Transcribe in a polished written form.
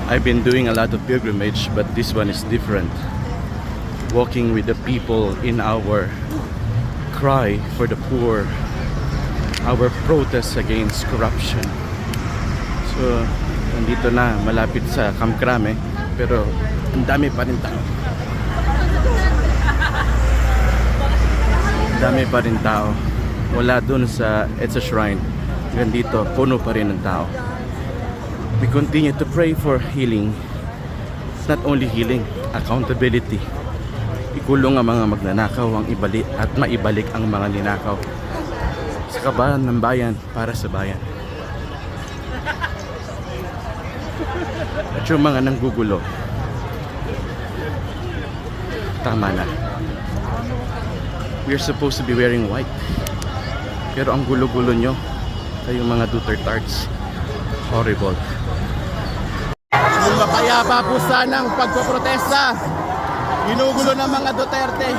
I've been doing a lot of pilgrimage, but this one is different. Walking with the people in our cry for the poor, our protest against corruption. So, nandito na, malapit sa Camp Crame, pero ang dami pa rin tao. Ang dami pa rin tao. Wala dun sa Etsa Shrine. Dito, puno pa rin ng tao. We continue to pray for healing. Not only healing, accountability. Ikulong ang mga magnanakaw ang ibalik at maibalik ang mga ninakaw sa kabayan ng bayan para sa bayan. At yung mga nanggugulo, tama na. We are supposed to be wearing white. Pero ang gulo-gulo nyo, kayong mga Dutertards, horrible. Kung mapayapa po sanang pagpoprotesta, ginugulo ng mga Duterte.